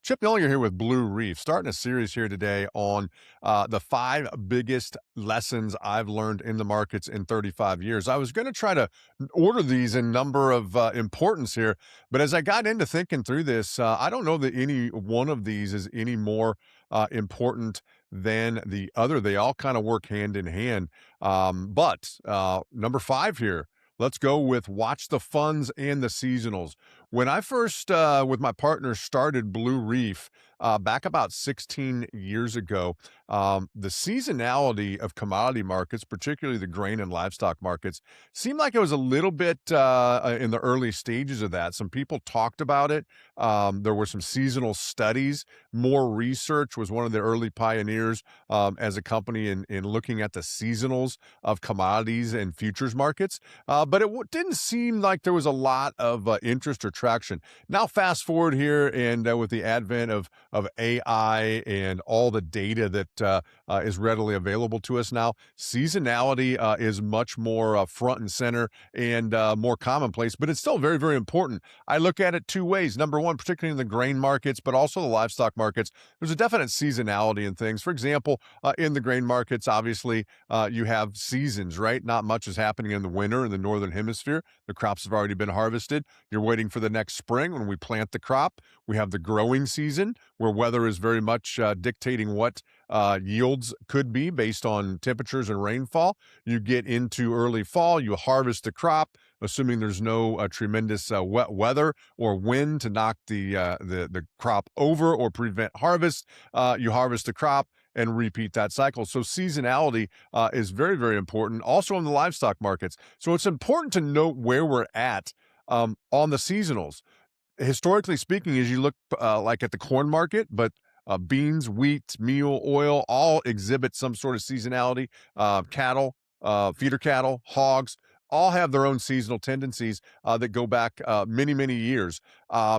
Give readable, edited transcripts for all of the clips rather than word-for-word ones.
Chip Millinger here with Blue Reef, starting a series here today on the 5 biggest lessons I've learned in the markets in 35 years. I was going to try to order these in number of importance here, but as I got into thinking through this, I don't know that any one of these is any more important than the other. They all kind of work hand in hand. But number 5 here. Let's go with watch the funds and the seasonals. When I first, with my partner, started Blue Reef back about 16 years ago, the seasonality of commodity markets, particularly the grain and livestock markets, seemed like it was a little bit in the early stages of that. Some people talked about it. There were some seasonal studies. More Research was one of the early pioneers as a company in looking at the seasonals of commodities and futures markets. But it didn't seem like there was a lot of interest or traction. Now, fast forward here, and with the advent of AI and all the data that is readily available to us now, seasonality is much more front and center and more commonplace, but it's still very, very important. I look at it 2 ways. Number one, particularly in the grain markets, but also the livestock markets, there's a definite seasonality in things. For example, in the grain markets, obviously, you have seasons, right? Not much is happening in the winter in the northern hemisphere. The crops have already been harvested. You're waiting for the next spring when we plant the crop. We have the growing season where weather is very much dictating what yields could be based on temperatures and rainfall. You get into early fall, you harvest the crop, assuming there's no tremendous wet weather or wind to knock the crop over or prevent harvest. You harvest the crop and repeat that cycle. So seasonality is very, very important. Also in the livestock markets. So it's important to note where we're at on the seasonals. Historically speaking, as you look like at the corn market, but beans, wheat, meal, oil, all exhibit some sort of seasonality. Cattle, feeder cattle, hogs, all have their own seasonal tendencies that go back many, many years.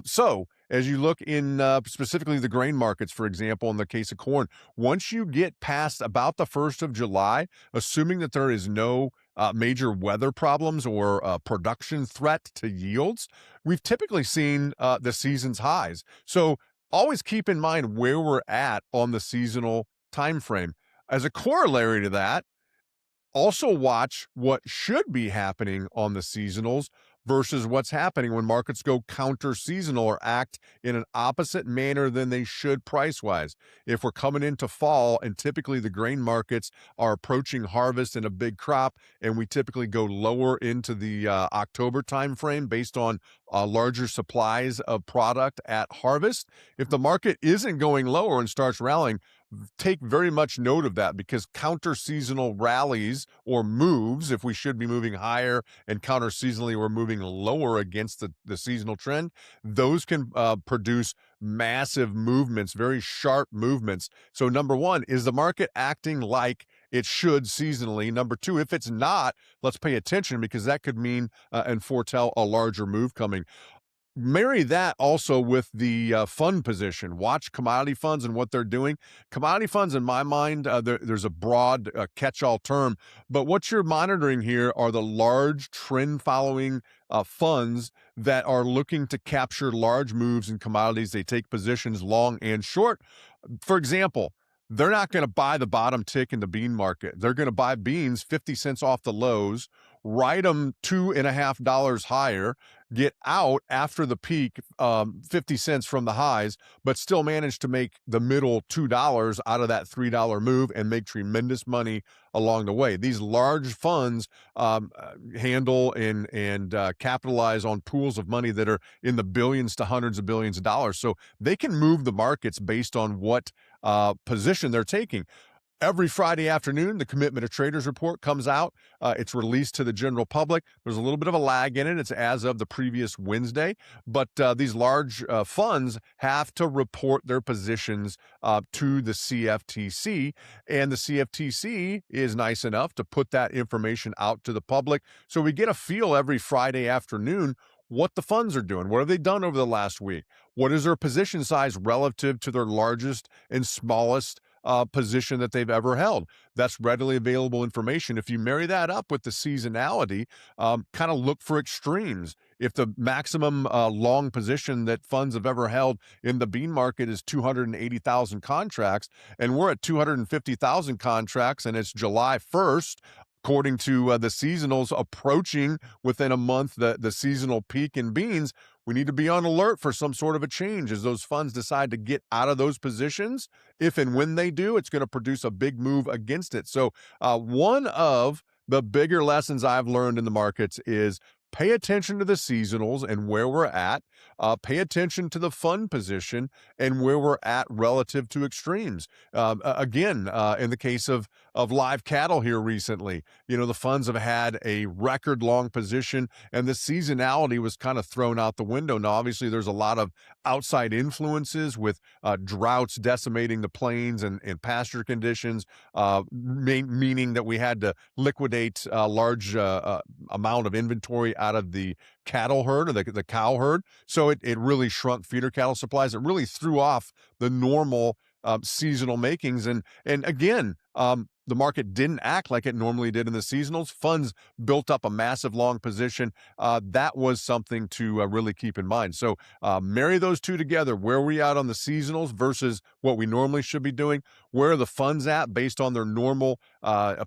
So as you look in specifically the grain markets, for example, in the case of corn, once you get past about the 1st of July, assuming that there is no major weather problems or production threat to yields, we've typically seen the season's highs. So always keep in mind where we're at on the seasonal time frame. As a corollary to that, also watch what should be happening on the seasonals versus what's happening when markets go counter-seasonal or act in an opposite manner than they should price-wise. If we're coming into fall and typically the grain markets are approaching harvest in a big crop, and we typically go lower into the October timeframe based on larger supplies of product at harvest, if the market isn't going lower and starts rallying, take very much note of that, because counter-seasonal rallies or moves, if we should be moving higher and counter-seasonally we're moving lower against the seasonal trend, those can produce massive movements, very sharp movements. So number one, is the market acting like it should seasonally? Number two, if it's not, let's pay attention, because that could mean and foretell a larger move coming. Marry that also with the fund position. Watch commodity funds and what they're doing. Commodity funds, in my mind, there's a broad catch-all term, but what you're monitoring here are the large trend-following funds that are looking to capture large moves in commodities. They take positions long and short. For example, they're not going to buy the bottom tick in the bean market. They're going to buy beans 50 cents off the lows, ride them $2.50 higher, get out after the peak, 50 cents from the highs, but still manage to make the middle $2 out of that $3 move and make tremendous money along the way. These large funds handle and capitalize on pools of money that are in the billions to hundreds of billions of dollars. So they can move the markets based on what position they're taking. Every Friday afternoon, the Commitment of Traders report comes out. It's released to the general public. There's a little bit of a lag in it. It's as of the previous Wednesday, but these large funds have to report their positions to the CFTC, and the CFTC is nice enough to put that information out to the public. So we get a feel every Friday afternoon what the funds are doing. What have they done over the last week? What is their position size relative to their largest and smallest position that they've ever held. That's readily available information. If you marry that up with the seasonality, kind of look for extremes. If the maximum long position that funds have ever held in the bean market is 280,000 contracts, and we're at 250,000 contracts, and it's July 1st, according to the seasonals approaching within a month the seasonal peak in beans, we need to be on alert for some sort of a change as those funds decide to get out of those positions. If and when they do, it's going to produce a big move against it. So one of the bigger lessons I've learned in the markets is pay attention to the seasonals and where we're at. Pay attention to the fund position and where we're at relative to extremes. Again, in the case of live cattle here recently, the funds have had a record long position, and the seasonality was kind of thrown out the window. Now, obviously, there's a lot of outside influences with droughts decimating the plains and pasture conditions, meaning that we had to liquidate a large amount of inventory out of the cattle herd or the cow herd. So it really shrunk feeder cattle supplies. It really threw off the normal seasonal makings. And again, the market didn't act like it normally did in the seasonals. Funds built up a massive long position. That was something to really keep in mind. So marry those two together. Where are we at on the seasonals versus what we normally should be doing? Where are the funds at based on their normal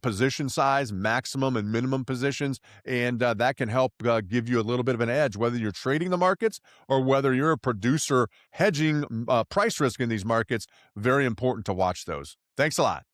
position size, maximum and minimum positions? And that can help give you a little bit of an edge, whether you're trading the markets or whether you're a producer hedging price risk in these markets. Very important to watch those. Thanks a lot.